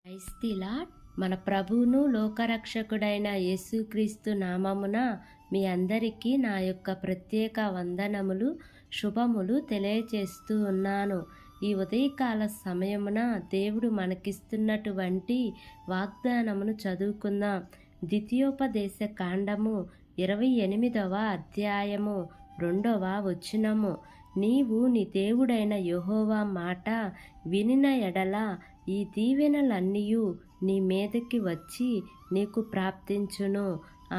క్రైస్తీలాడ్ మన ప్రభువును లోకరక్షకుడైన యేసుక్రీస్తు నామమున మీ అందరికీ నా యొక్క ప్రత్యేక వందనములు శుభములు తెలియచేస్తూ ఉన్నాను. ఈ ఉదయకాల సమయమున దేవుడు మనకిస్తున్నటువంటి వాగ్దానమును చదువుకుందాం. ద్వితీయోపదేశ కాండము 28వ అధ్యాయము 2వ వచనము. నీవు నీ దేవుడైన యెహోవా మాట వినిన ఎడల ఈ దీవెనలన్నీయు నీ మీదకి వచ్చి నీకు ప్రాప్తించును.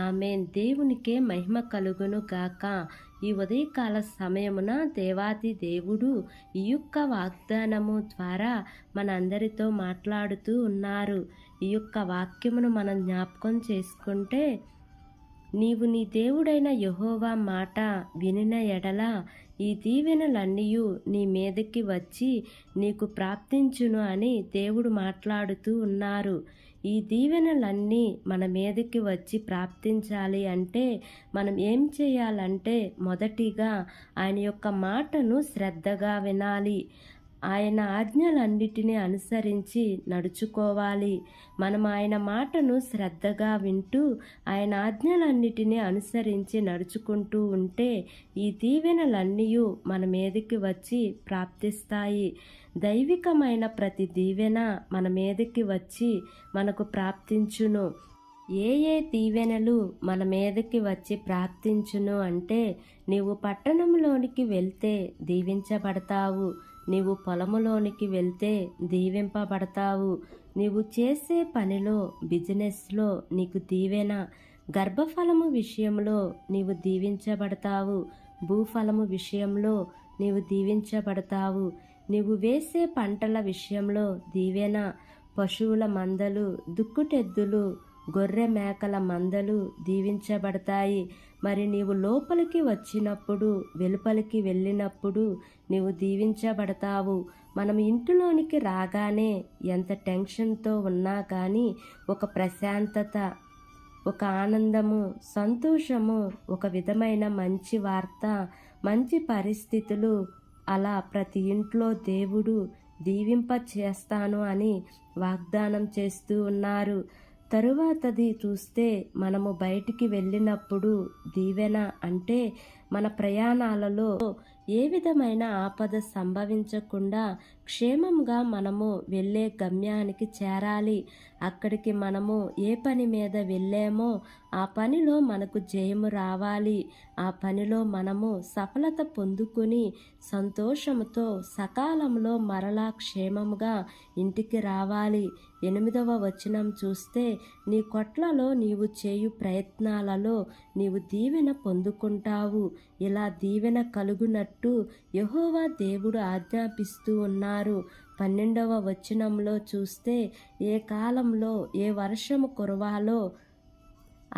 ఆమేన్. దేవునికే మహిమ కలుగును గాక. ఈ ఉదయకాల సమయమున దేవాది దేవుడు ఈ యొక్క వాగ్దానము ద్వారా మనందరితో మాట్లాడుతూ ఉన్నారు. ఈ యొక్క వాక్యమును మనం జ్ఞాపకం చేసుకుంటే, నీవు నీ దేవుడైన యెహోవా మాట వినిన ఎడల ఈ దీవెనలన్నీయు నీ మీదకి వచ్చి నీకు ప్రాప్తించును అని దేవుడు మాట్లాడుతూ ఉన్నారు. ఈ దీవెనలన్నీ మన మీదకి వచ్చి ప్రాప్తించాలి అంటే మనం ఏం చేయాలంటే, మొదటిగా ఆయన యొక్క మాటను శ్రద్ధగా వినాలి. ఆయన ఆజ్ఞలన్నిటినీ అనుసరించి నడుచుకోవాలి. మనం ఆయన మాటను శ్రద్ధగా వింటూ ఆయన ఆజ్ఞలన్నిటినీ అనుసరించి నడుచుకుంటూ ఉంటే ఈ దీవెనలన్నీ మన మీదకి వచ్చి ప్రాప్తిస్తాయి. దైవికమైన ప్రతి దీవెన మన మీదకి వచ్చి మనకు ప్రాప్తించును. ఏ దీవెనలు మన మీదకి వచ్చి ప్రాప్తించును అంటే, నీవు పట్టణంలోనికి వెళ్తే దీవించబడతావు, నీవు పొలములోనికి వెళ్తే దీవింపబడతావు, నీవు చేసే పనిలో బిజినెస్లో నీకు దీవెన, గర్భఫలము విషయంలో నీవు దీవించబడతావు, భూఫలము విషయంలో నీవు దీవించబడతావు, నీవు వేసే పంటల విషయంలో దీవెన, పశువుల మందలు, దుక్కుటెద్దులు, గొర్రె మేకల మందలు దీవించబడతాయి. మరి నీవు లోపలికి వచ్చినప్పుడు వెలుపలికి వెళ్ళినప్పుడు నీవు దీవించబడతావు. మనం ఇంటిలోనికి రాగానే ఎంత టెన్షన్తో ఉన్నా కానీ ఒక ప్రశాంతత, ఒక ఆనందము, సంతోషము, ఒక విధమైన మంచి వార్త, మంచి పరిస్థితులు, అలా ప్రతి ఇంట్లో దేవుడు దీవింప చేస్తాను అని వాగ్దానం చేస్తూ ఉన్నారు. తరువాతది చూస్తే, మనము బయటికి వెళ్ళినప్పుడు దీవెన అంటే మన ప్రయాణాలలో ఏ విధమైన ఆపద సంభవించకుండా క్షేమంగా మనము వెళ్ళే గమ్యానికి చేరాలి. అక్కడికి మనము ఏ పని మీద వెళ్ళామో ఆ పనిలో మనకు జయము రావాలి. ఆ పనిలో మనము సఫలత పొందుకుని సంతోషముతో సకాలంలో మరలా క్షేమముగా ఇంటికి రావాలి. 8వ వచనం చూస్తే, నీ కొట్లలో నీవు చేయు ప్రయత్నాలలో నీవు దీవెన పొందుకుంటావు. ఇలా దీవెన కలుగునట్టు యెహోవా దేవుడు ఆజ్ఞాపిస్తూ ఉన్నారు. 12వ వచనంలో చూస్తే, ఏ కాలంలో ఏ వర్షము కురవాలో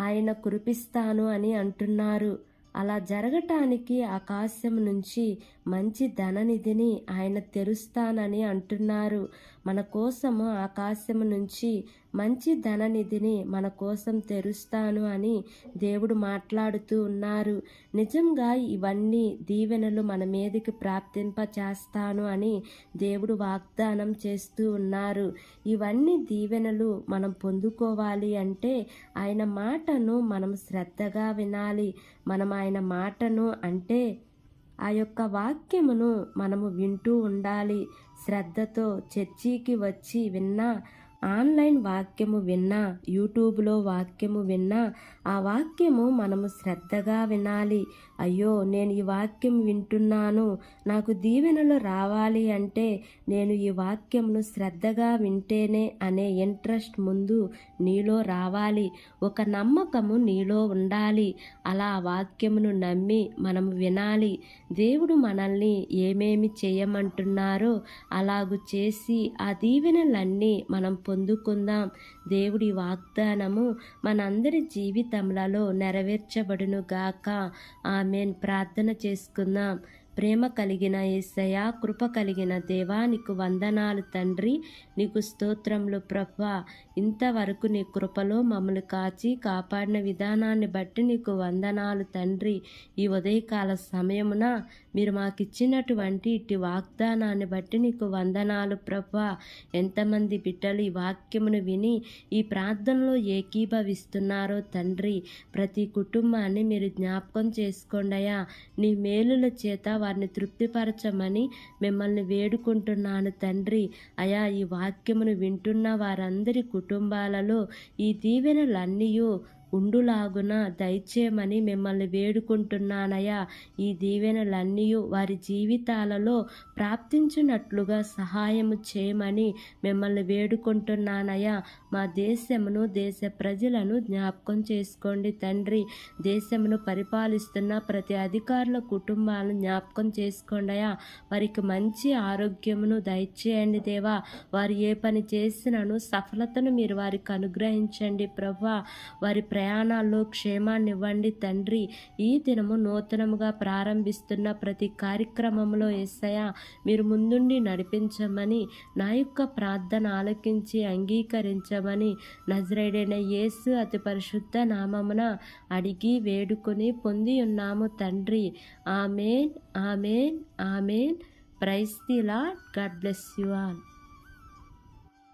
ఆయన కురిపిస్తాను అని అంటున్నారు. అలా జరగటానికి ఆకాశం నుంచి మంచి ధననిధిని ఆయన తెరుస్తానని అంటున్నారు. మన కోసము ఆకాశం నుంచి మంచి ధననిధిని మన కోసం తెరుస్తాను అని దేవుడు మాట్లాడుతూ ఉన్నారు. నిజంగా ఇవన్నీ దీవెనలు మన మీదకి ప్రాప్తింప చేస్తాను అని దేవుడు వాగ్దానం చేస్తూ ఉన్నారు. ఇవన్నీ దీవెనలు మనం పొందుకోవాలి అంటే ఆయన మాటను మనం శ్రద్ధగా వినాలి. మనం ఆయన మాటను అంటే ఆ యొక్క వాక్యమును మనము వింటూ ఉండాలి. శ్రద్ధతో చర్చికి వచ్చి విన్నా, ఆన్లైన్ వాక్యము విన్నా, యూట్యూబ్లో వాక్యము విన్నా, ఆ వాక్యము మనము శ్రద్ధగా వినాలి. అయ్యో, నేను ఈ వాక్యం వింటున్నాను, నాకు దీవెనలు రావాలి అంటే నేను ఈ వాక్యమును శ్రద్ధగా వింటేనే అనే ఇంట్రెస్ట్ ముందు నీలో రావాలి. ఒక నమ్మకము నీలో ఉండాలి. అలా ఆ వాక్యమును నమ్మి మనము వినాలి. దేవుడు మనల్ని ఏమేమి చేయమంటున్నారో అలాగు చేసి ఆ దీవెనలన్నీ మనం పొందుకుందాం. దేవుడి వాగ్దానము మనందరి జీవితములలో నెరవేర్చబడును గాక. ఆమేన్. ప్రార్థన చేసుకుందాం. ప్రేమ కలిగిన యేసయ్య, కృప కలిగిన దేవా, నీకు వందనాలు తండ్రి. నీకు స్తోత్రములు ప్రభువా. ఇంతవరకు నీ కృపలో మమ్మల్ని కాచి కాపాడిన విధానాన్ని బట్టి నీకు వందనాలు తండ్రి. ఈ ఉదయకాల సమయమున మీరు మాకిచ్చినటువంటి ఇట్టి వాగ్దానాన్ని బట్టి నీకు వందనాలు ప్రభువా. ఎంతమంది బిడ్డలు ఈ వాక్యమును విని ఈ ప్రార్థనలో ఏకీభవిస్తున్నారో తండ్రి, ప్రతి కుటుంబాన్ని మీరు జ్ఞాపకం చేసుకోండియా. నీ మేలుల చేత వారిని తృప్తిపరచమని మిమ్మల్ని వేడుకుంటున్నాను తండ్రి. అయా, ఈ వాక్యమును వింటున్న వారందరి కుటుంబాలలో ఈ దీవెనలన్నీ ఉండులాగున దయచేయమని మిమ్మల్ని వేడుకుంటున్నానయ్యా. ఈ దీవెనలన్నీ వారి జీవితాలలో ప్రాప్తించినట్లుగా సహాయము చేయమని మిమ్మల్ని వేడుకుంటున్నానయ్యా. మా దేశమును, దేశ ప్రజలను జ్ఞాపకం చేసుకోండి తండ్రి. దేశమును పరిపాలిస్తున్న ప్రతి అధికారుల కుటుంబాలను జ్ఞాపకం చేసుకోండియా. వారికి మంచి ఆరోగ్యమును దయచేయండి దేవా. వారు ఏ పని చేసినను సఫలతను మీరు వారికి అనుగ్రహించండి ప్రభువా. వారి ప్రయాణాల్లో క్షేమాన్ని ఇవ్వండి తండ్రి. ఈ దినము నూతనముగా ప్రారంభిస్తున్న ప్రతి కార్యక్రమంలో యేసయ్య మీరు ముందుండి నడిపించమని, నా యొక్క ప్రార్థన ఆలకించి అంగీకరించమని నజరేయుడైన యేసు అతి పరిశుద్ధ నామమున అడిగి వేడుకొని పొంది ఉన్నాము తండ్రి. Amen, amen, amen. Praise the Lord. God bless you all.